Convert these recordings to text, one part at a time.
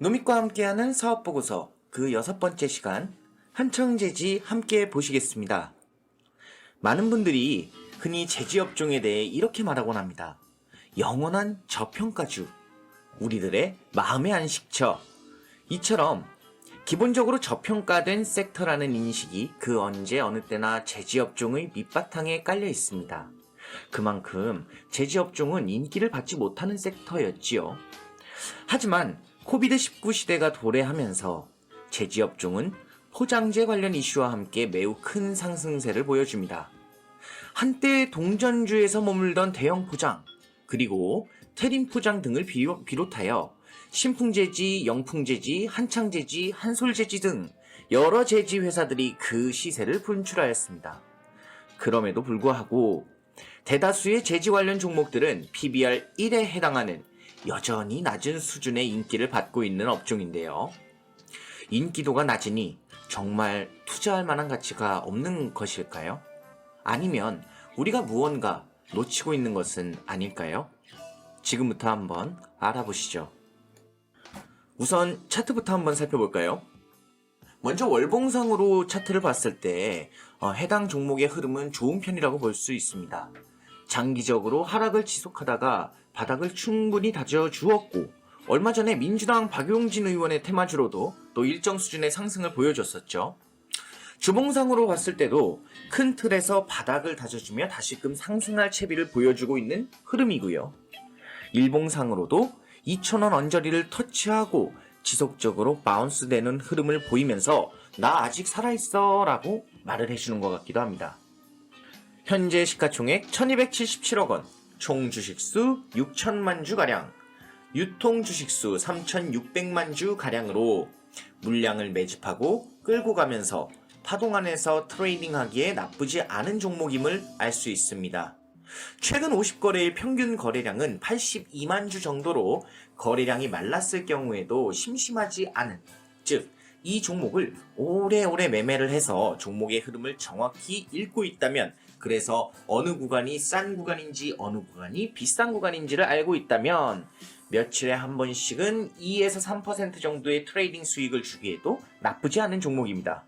노밋과 함께하는 사업보고서 그 6번째 시간 한청제지 함께 보시겠습니다. 많은 분들이 흔히 제지업종에 대해 이렇게 말하곤 합니다. 영원한 저평가주, 우리들의 마음의 안식처. 이처럼 기본적으로 저평가된 섹터라는 인식이 그 언제 어느 때나 제지업종의 밑바탕에 깔려 있습니다. 그만큼 제지업종은 인기를 받지 못하는 섹터였지요. 하지만 코비드19 시대가 도래하면서 제지업종은 포장재 관련 이슈와 함께 매우 큰 상승세를 보여줍니다. 한때 동전주에서 머물던 대형 포장, 그리고 테림 포장 등을 비롯하여 신풍제지, 영풍제지, 한창제지, 한솔제지 등 여러 제지 회사들이 그 시세를 분출하였습니다. 그럼에도 불구하고 대다수의 제지 관련 종목들은 PBR 1에 해당하는 여전히 낮은 수준의 인기를 받고 있는 업종인데요. 인기도가 낮으니 정말 투자할 만한 가치가 없는 것일까요? 아니면 우리가 무언가 놓치고 있는 것은 아닐까요? 지금부터 한번 알아보시죠. 우선 차트부터 한번 살펴볼까요? 먼저 월봉상으로 차트를 봤을 때 해당 종목의 흐름은 좋은 편이라고 볼 수 있습니다. 장기적으로 하락을 지속하다가 바닥을 충분히 다져주었고, 얼마 전에 민주당 박용진 의원의 테마주로도 또 일정 수준의 상승을 보여줬었죠. 주봉상으로 봤을 때도 큰 틀에서 바닥을 다져주며 다시금 상승할 채비를 보여주고 있는 흐름이고요. 일봉상으로도 2,000원 언저리를 터치하고 지속적으로 바운스 되는 흐름을 보이면서 나 아직 살아있어 라고 말을 해주는 것 같기도 합니다. 현재 시가총액 1277억 원, 총 주식수 6천만 주가량, 유통 주식수 3,600만 주가량으로 물량을 매집하고 끌고 가면서 파동 안에서 트레이딩하기에 나쁘지 않은 종목임을 알 수 있습니다. 최근 50거래일 평균 거래량은 82만 주 정도로 거래량이 말랐을 경우에도 심심하지 않은, 즉 이 종목을 오래오래 매매를 해서 종목의 흐름을 정확히 읽고 있다면, 그래서 어느 구간이 싼 구간인지 어느 구간이 비싼 구간인지를 알고 있다면 며칠에 한 번씩은 2에서 3% 정도의 트레이딩 수익을 주기에도 나쁘지 않은 종목입니다.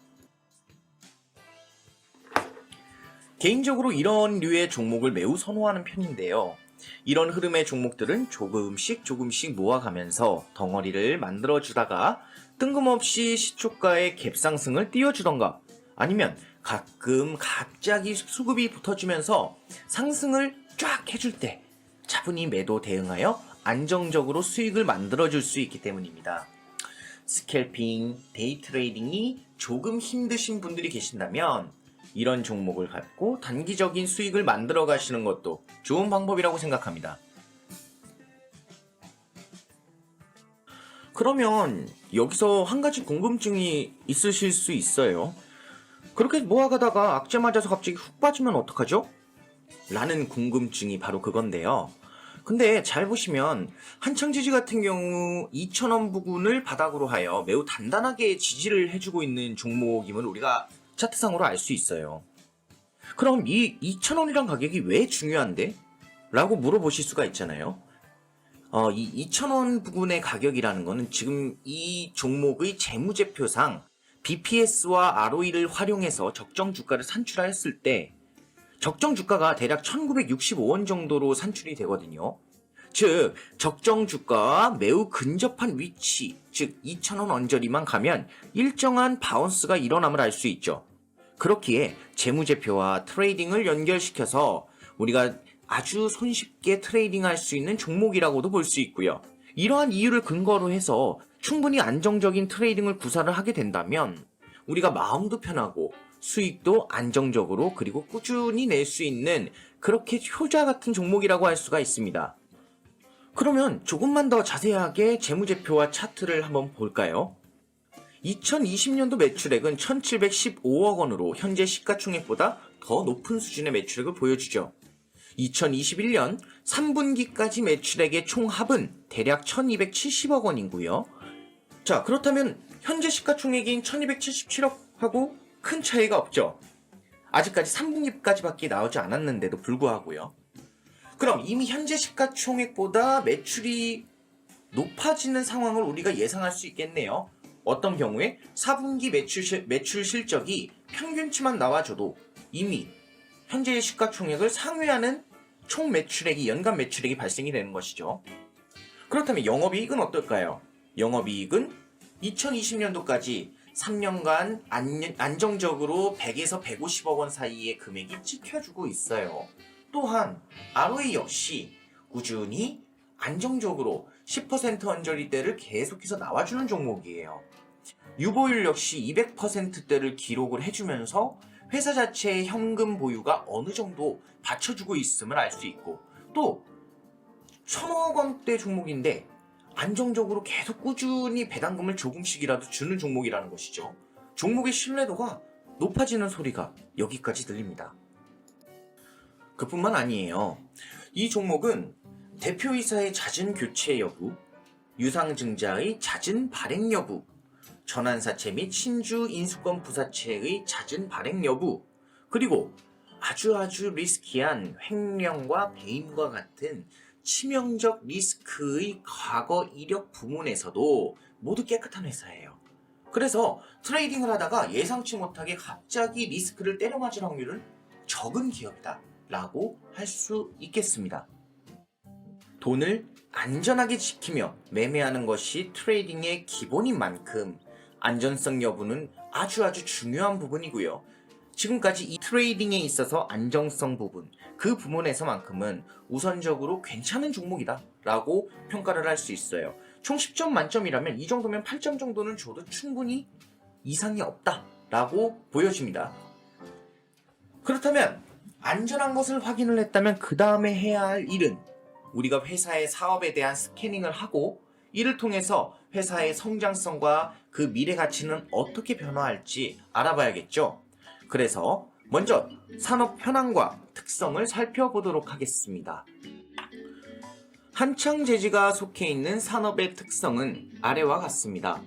개인적으로 이런 류의 종목을 매우 선호하는 편인데요. 이런 흐름의 종목들은 조금씩 모아가면서 덩어리를 만들어주다가 뜬금없이 시초가의 갭상승을 띄워주던가, 아니면 가끔 갑자기 수급이 붙어주면서 상승을 쫙 해줄 때 차분히 매도 대응하여 안정적으로 수익을 만들어줄 수 있기 때문입니다. 스캘핑, 데이 트레이딩이 조금 힘드신 분들이 계신다면 이런 종목을 갖고 단기적인 수익을 만들어 가시는 것도 좋은 방법이라고 생각합니다. 그러면 여기서 한 가지 궁금증이 있으실 수 있어요. 그렇게 모아가다가 악재 맞아서 갑자기 훅 빠지면 어떡하죠? 라는 궁금증이 바로 그건데요. 근데 잘 보시면 한창지지 같은 경우 2,000원 부근을 바닥으로 하여 매우 단단하게 지지를 해주고 있는 종목임을 우리가 차트상으로 알 수 있어요. 그럼 이 2,000원이란 가격이 왜 중요한데? 라고 물어보실 수가 있잖아요. 이 2,000원 부근의 가격이라는 거는 지금 이 종목의 재무제표상 BPS와 ROE를 활용해서 적정 주가를 산출하였을 때 적정 주가가 대략 1,965원 정도로 산출이 되거든요. 즉 적정 주가와 매우 근접한 위치, 즉 2,000원 언저리만 가면 일정한 바운스가 일어남을 알 수 있죠. 그렇기에 재무제표와 트레이딩을 연결시켜서 우리가 아주 손쉽게 트레이딩할 수 있는 종목이라고도 볼 수 있고요. 이러한 이유를 근거로 해서 충분히 안정적인 트레이딩을 구사를 하게 된다면 우리가 마음도 편하고 수익도 안정적으로 그리고 꾸준히 낼 수 있는 그렇게 효자 같은 종목이라고 할 수가 있습니다. 그러면 조금만 더 자세하게 재무제표와 차트를 한번 볼까요? 2020년도 매출액은 1,715억 원으로 현재 시가총액보다 더 높은 수준의 매출액을 보여주죠. 2021년 3분기까지 매출액의 총합은 대략 1,270억 원이고요. 자, 그렇다면 현재 시가총액인 1,277억하고 큰 차이가 없죠. 아직까지 3분기까지밖에 나오지 않았는데도 불구하고요. 그럼 이미 현재 시가총액보다 매출이 높아지는 상황을 우리가 예상할 수 있겠네요. 어떤 경우에 4분기 매출 실적이 평균치만 나와줘도 이미 현재의 시가총액을 상회하는 총 매출액이 연간 매출액이 발생이 되는 것이죠. 그렇다면 영업이익은 어떨까요? 영업이익은 2020년도까지 3년간 안정적으로 100에서 150억 원 사이의 금액이 찍혀주고 있어요. 또한 ROE 역시 꾸준히 안정적으로 10% 언저리대를 계속해서 나와주는 종목이에요. 유보율 역시 200%대를 기록을 해주면서 회사 자체의 현금 보유가 어느 정도 받쳐주고 있음을 알 수 있고, 또 1,000억 원대 종목인데 안정적으로 계속 꾸준히 배당금을 조금씩이라도 주는 종목이라는 것이죠. 종목의 신뢰도가 높아지는 소리가 여기까지 들립니다. 그뿐만 아니에요. 이 종목은 대표이사의 잦은 교체 여부, 유상증자의 잦은 발행 여부, 전환사채 및 신주 인수권 부사채의 잦은 발행 여부, 그리고 아주 리스키한 횡령과 배임과 같은 치명적 리스크의 과거 이력 부문에서도 모두 깨끗한 회사예요. 그래서 트레이딩을 하다가 예상치 못하게 갑자기 리스크를 때려맞을 확률은 적은 기업이다 라고 할 수 있겠습니다. 돈을 안전하게 지키며 매매하는 것이 트레이딩의 기본인 만큼 안전성 여부는 아주 중요한 부분이고요. 지금까지 이 트레이딩에 있어서 안정성 부분, 그 부분에서만큼은 우선적으로 괜찮은 종목이다 라고 평가를 할 수 있어요. 총 10점 만점이라면 이 정도면 8점 정도는 줘도 충분히 이상이 없다 라고 보여집니다. 그렇다면 안전한 것을 확인을 했다면 그 다음에 해야 할 일은 우리가 회사의 사업에 대한 스캐닝을 하고, 이를 통해서 회사의 성장성과 그 미래 가치는 어떻게 변화할지 알아봐야겠죠. 그래서 먼저 산업 현황과 특성을 살펴보도록 하겠습니다. 한창제지가 속해 있는 산업의 특성은 아래와 같습니다.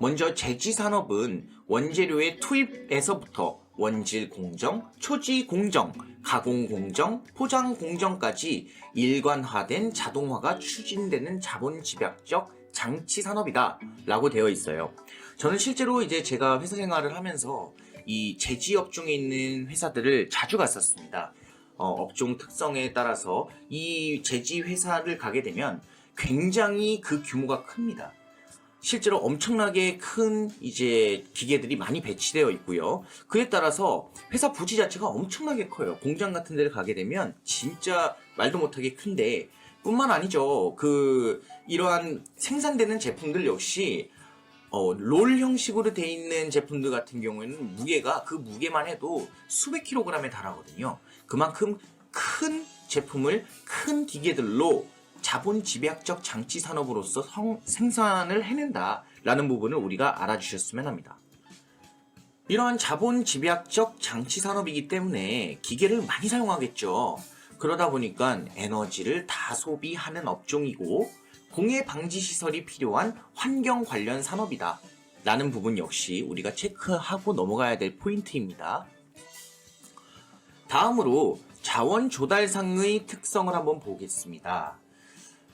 먼저 제지산업은 원재료의 투입에서부터 원질 공정, 초지 공정, 가공 공정, 포장 공정까지 일관화된 자동화가 추진되는 자본 집약적 장치 산업이다 라고 되어 있어요. 저는 실제로 이제 제가 회사 생활을 하면서 이 제지 업종에 있는 회사들을 자주 갔었습니다. 업종 특성에 따라서 이 제지 회사를 가게 되면 굉장히 그 규모가 큽니다. 실제로 엄청나게 큰 이제 기계들이 많이 배치되어 있고요. 그에 따라서 회사 부지 자체가 엄청나게 커요. 공장 같은 데를 가게 되면 진짜 말도 못하게 큰데, 뿐만 아니죠. 이러한 생산되는 제품들 역시 롤 형식으로 되어 있는 제품들 같은 경우에는 그 무게만 해도 수백 킬로그램에 달하거든요. 그만큼 큰 제품을 큰 기계들로 자본 집약적 장치 산업으로서 생산을 해낸다라는 부분을 우리가 알아주셨으면 합니다. 이러한 자본 집약적 장치 산업이기 때문에 기계를 많이 사용하겠죠. 그러다 보니까 에너지를 다 소비하는 업종이고 공해 방지 시설이 필요한 환경 관련 산업이다 라는 부분 역시 우리가 체크하고 넘어가야 될 포인트입니다. 다음으로 자원 조달상의 특성을 한번 보겠습니다.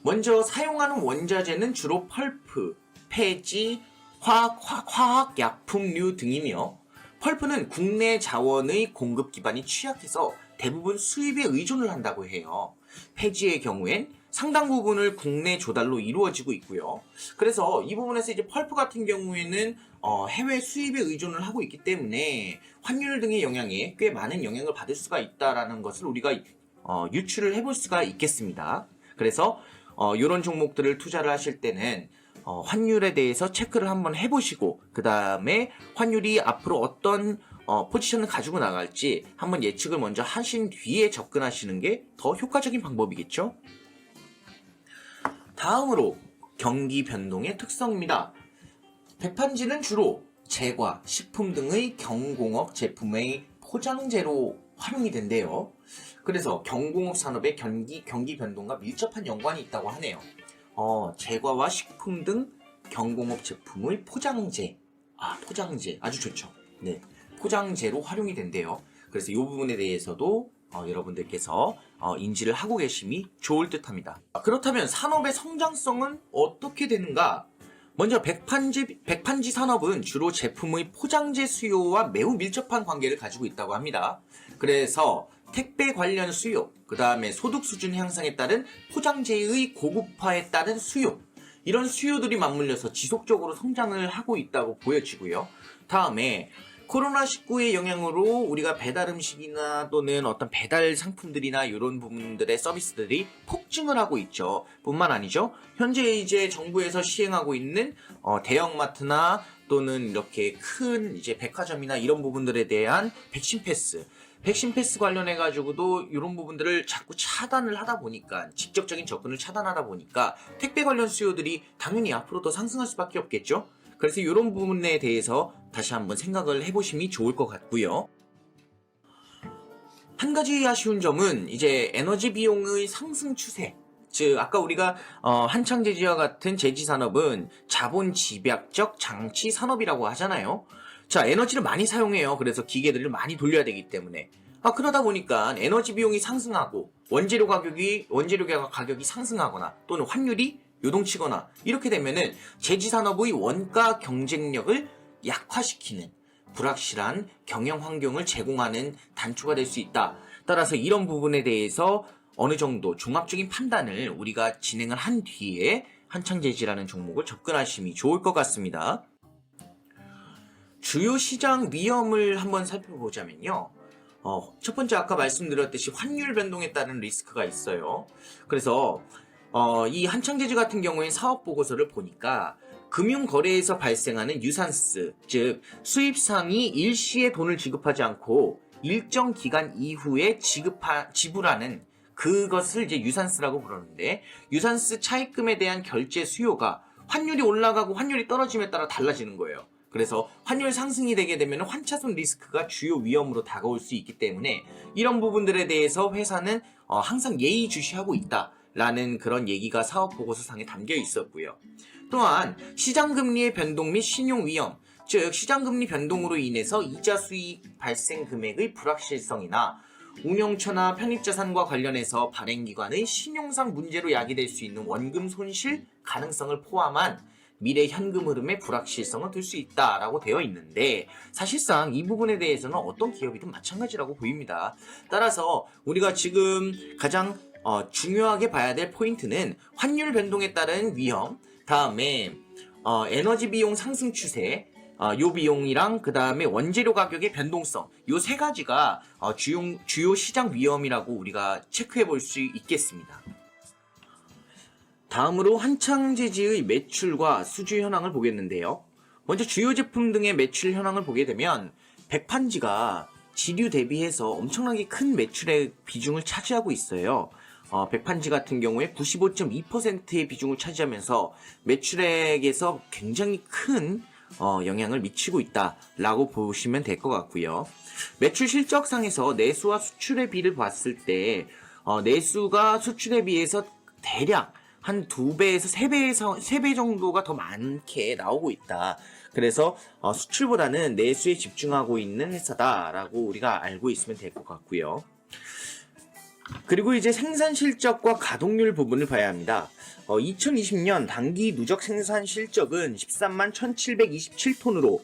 먼저 사용하는 원자재는 주로 펄프, 폐지, 화학약품류 등이며, 펄프는 국내 자원의 공급 기반이 취약해서 대부분 수입에 의존을 한다고 해요. 폐지의 경우엔 상당 부분을 국내 조달로 이루어지고 있고요. 그래서 이 부분에서 이제 펄프 같은 경우에는 해외 수입에 의존을 하고 있기 때문에 환율 등의 영향에 꽤 많은 영향을 받을 수가 있다라는 것을 우리가 유추를 해볼 수가 있겠습니다. 그래서 이런 종목들을 투자를 하실 때는 환율에 대해서 체크를 한번 해보시고, 그 다음에 환율이 앞으로 어떤 포지션을 가지고 나갈지 한번 예측을 먼저 하신 뒤에 접근하시는 게 더 효과적인 방법이겠죠. 다음으로 경기 변동의 특성입니다. 백판지는 주로 제과, 식품 등의 경공업 제품의 포장재로 활용이 된대요. 그래서 경공업 산업의 경기 변동과 밀접한 연관이 있다고 하네요. 제과와 식품 등 경공업 제품의 포장재 아주 좋죠. 네, 포장재로 활용이 된대요. 그래서 이 부분에 대해서도 여러분들께서 인지를 하고 계심이 좋을 듯합니다. 그렇다면 산업의 성장성은 어떻게 되는가? 먼저 백판지 산업은 주로 제품의 포장재 수요와 매우 밀접한 관계를 가지고 있다고 합니다. 그래서 택배 관련 수요, 그 다음에 소득 수준 향상에 따른 포장재의 고급화에 따른 수요, 이런 수요들이 맞물려서 지속적으로 성장을 하고 있다고 보여지고요. 다음에 코로나19의 영향으로 우리가 배달 음식이나 또는 어떤 배달 상품들이나 이런 부분들의 서비스들이 폭증을 하고 있죠. 뿐만 아니죠. 현재 이제 정부에서 시행하고 있는 대형마트나 또는 이렇게 큰 이제 백화점이나 이런 부분들에 대한 백신 패스 관련해 가지고도 이런 부분들을 자꾸 차단을 하다 보니까, 직접적인 접근을 차단하다 보니까 택배 관련 수요들이 당연히 앞으로 더 상승할 수밖에 없겠죠. 그래서 이런 부분에 대해서 다시 한번 생각을 해보심이 좋을 것 같고요. 한 가지 아쉬운 점은 이제 에너지 비용의 상승 추세, 즉 아까 우리가 한창제지와 같은 제지산업은 자본 집약적 장치 산업이라고 하잖아요. 자, 에너지를 많이 사용해요. 그래서 기계들을 많이 돌려야 되기 때문에 그러다 보니까 에너지 비용이 상승하고 원재료 가격이 상승하거나 또는 환율이 요동치거나 이렇게 되면은 제지산업의 원가 경쟁력을 약화시키는 불확실한 경영 환경을 제공하는 단초가 될 수 있다. 따라서 이런 부분에 대해서 어느 정도 종합적인 판단을 우리가 진행을 한 뒤에 한창제지라는 종목을 접근하심이 좋을 것 같습니다. 주요 시장 위험을 한번 살펴보자면요. 첫 번째 아까 말씀드렸듯이 환율 변동에 따른 리스크가 있어요. 그래서 이 한창제지 같은 경우엔 사업보고서를 보니까 금융거래에서 발생하는 유산스, 즉 수입상이 일시에 돈을 지급하지 않고 일정 기간 이후에 지불하는 그것을 이제 유산스라고 부르는데, 유산스 차입금에 대한 결제 수요가 환율이 올라가고 환율이 떨어짐에 따라 달라지는 거예요. 그래서 환율 상승이 되게 되면 환차손 리스크가 주요 위험으로 다가올 수 있기 때문에 이런 부분들에 대해서 회사는 항상 예의주시하고 있다라는 그런 얘기가 사업보고서상에 담겨 있었고요. 또한 시장금리의 변동 및 신용위험, 즉 시장금리 변동으로 인해서 이자 수익 발생 금액의 불확실성이나 운용처나 편입자산과 관련해서 발행기관의 신용상 문제로 야기될 수 있는 원금 손실 가능성을 포함한 미래 현금 흐름의 불확실성을 둘 수 있다라고 되어 있는데, 사실상 이 부분에 대해서는 어떤 기업이든 마찬가지라고 보입니다. 따라서 우리가 지금 가장 중요하게 봐야 될 포인트는 환율 변동에 따른 위험, 다음에 에너지 비용 상승 추세, 요 비용이랑 그 다음에 원재료 가격의 변동성, 요 세 가지가 주요 시장 위험이라고 우리가 체크해 볼 수 있겠습니다. 다음으로 한창제지의 매출과 수주 현황을 보겠는데요. 먼저 주요 제품 등의 매출 현황을 보게 되면 백판지가 지류 대비해서 엄청나게 큰 매출의 비중을 차지하고 있어요. 백판지 같은 경우에 95.2%의 비중을 차지하면서 매출액에서 굉장히 큰 영향을 미치고 있다라고 보시면 될 것 같고요. 매출 실적상에서 내수와 수출의 비를 봤을 때 내수가 수출에 비해서 대략 한 2배에서 3배 정도가 더 많게 나오고 있다. 그래서 수출보다는 내수에 집중하고 있는 회사다라고 우리가 알고 있으면 될 것 같고요. 그리고 이제 생산 실적과 가동률 부분을 봐야 합니다. 2020년 단기 누적 생산 실적은 13만 1727톤으로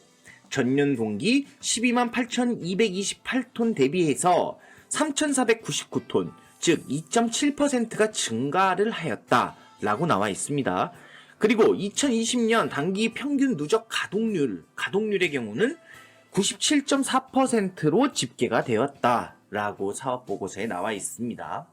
전년 동기 12만 8228톤 대비해서 3499톤, 즉 2.7%가 증가를 하였다라고 나와 있습니다. 그리고 2020년 단기 평균 누적 가동률의 경우는 97.4%로 집계가 되었다라고 사업보고서에 나와 있습니다.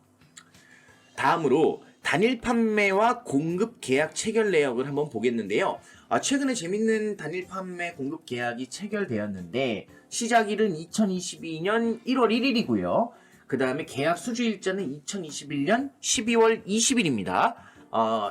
다음으로 단일 판매와 공급 계약 체결 내역을 한번 보겠는데요. 최근에 재밌는 단일 판매 공급 계약이 체결되었는데 시작일은 2022년 1월 1일이고요. 그 다음에 계약 수주 일자는 2021년 12월 20일입니다.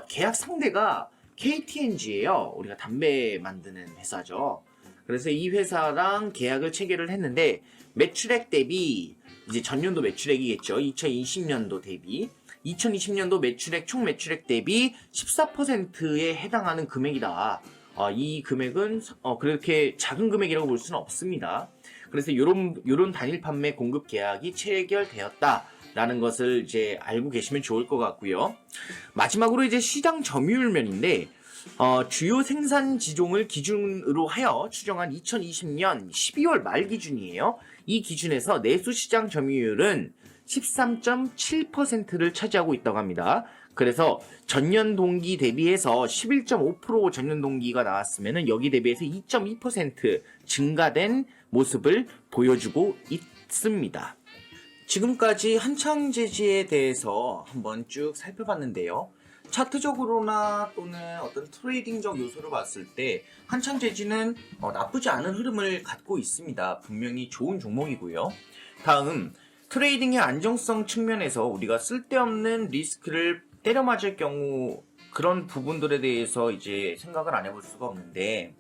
계약 상대가 KTNG예요. 우리가 담배 만드는 회사죠. 그래서 이 회사랑 계약을 체결을 했는데 매출액 대비, 이제 전년도 매출액이겠죠. 2020년도 대비 2020년도 총 매출액 대비 14%에 해당하는 금액이다. 이 금액은 그렇게 작은 금액이라고 볼 수는 없습니다. 그래서 요런 단일 판매 공급 계약이 체결되었다라는 것을 이제 알고 계시면 좋을 것 같고요. 마지막으로 이제 시장 점유율면인데 주요 생산 지종을 기준으로 하여 추정한 2020년 12월 말 기준이에요. 이 기준에서 내수 시장 점유율은 13.7%를 차지하고 있다고 합니다. 그래서 전년 동기 대비해서 11.5% 전년 동기가 나왔으면 여기 대비해서 2.2% 증가된 모습을 보여주고 있습니다. 지금까지 한창제지에 대해서 한번 쭉 살펴봤는데요. 차트적으로나 또는 어떤 트레이딩적 요소로 봤을 때 한창제지는 나쁘지 않은 흐름을 갖고 있습니다. 분명히 좋은 종목이고요. 다음 트레이딩의 안정성 측면에서 우리가 쓸데없는 리스크를 때려 맞을 경우 그런 부분들에 대해서 이제 생각을 안 해볼 수가 없는데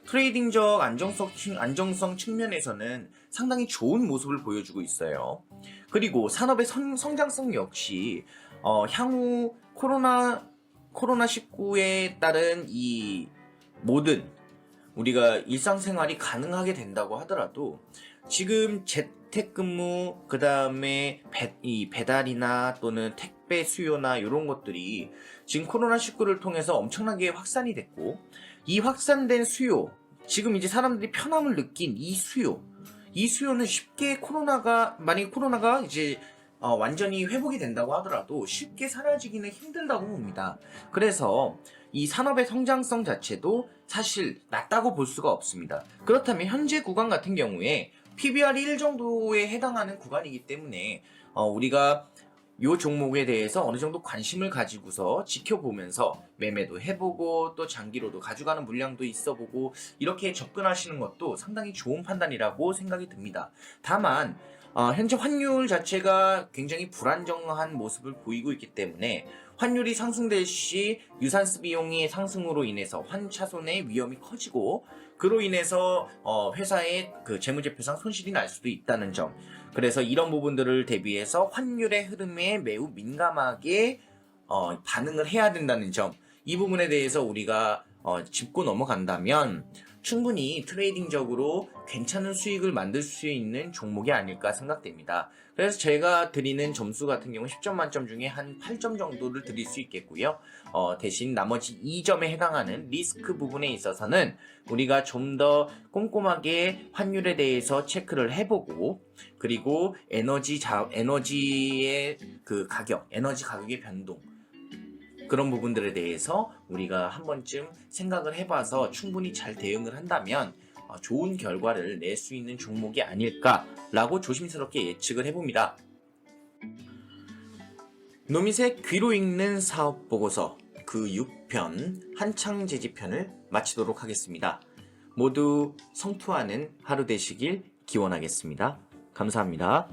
트레이딩적 안정성 측면에서는 상당히 좋은 모습을 보여주고 있어요. 그리고 산업의 성장성 역시 향후 코로나19에 따른 이 모든 우리가 일상생활이 가능하게 된다고 하더라도 지금 재택근무 그 다음에 배달이나 또는 택배 수요나 이런 것들이 지금 코로나19를 통해서 엄청나게 확산이 됐고 이 확산된 수요 지금 이제 사람들이 편함을 느낀 이 수요는 쉽게 만약에 코로나가 이제 완전히 회복이 된다고 하더라도 쉽게 사라지기는 힘들다고 봅니다. 그래서 이 산업의 성장성 자체도 사실 낮다고 볼 수가 없습니다. 그렇다면 현재 구간 같은 경우에 PBR 1 정도에 해당하는 구간이기 때문에 우리가 이 종목에 대해서 어느 정도 관심을 가지고서 지켜보면서 매매도 해보고 또 장기로도 가져가는 물량도 있어보고 이렇게 접근하시는 것도 상당히 좋은 판단이라고 생각이 듭니다. 다만 현재 환율 자체가 굉장히 불안정한 모습을 보이고 있기 때문에 환율이 상승될 시 유산스 비용의 상승으로 인해서 환차손의 위험이 커지고 그로 인해서 회사의 그 재무제표상 손실이 날 수도 있다는 점. 그래서 이런 부분들을 대비해서 환율의 흐름에 매우 민감하게 반응을 해야 된다는 점. 이 부분에 대해서 우리가 짚고 넘어간다면 충분히 트레이딩적으로 괜찮은 수익을 만들 수 있는 종목이 아닐까 생각됩니다. 그래서 제가 드리는 점수 같은 경우 10점 만점 중에 한 8점 정도를 드릴 수 있겠고요. 대신 나머지 2점에 해당하는 리스크 부분에 있어서는 우리가 좀 더 꼼꼼하게 환율에 대해서 체크를 해보고 그리고 에너지의 그 에너지 가격의 변동 그런 부분들에 대해서 우리가 한 번쯤 생각을 해봐서 충분히 잘 대응을 한다면 좋은 결과를 낼 수 있는 종목이 아닐까라고 조심스럽게 예측을 해봅니다. 노밋의 귀로 읽는 사업보고서 그 6편 한창제지편을 마치도록 하겠습니다. 모두 성투하는 하루 되시길 기원하겠습니다. 감사합니다.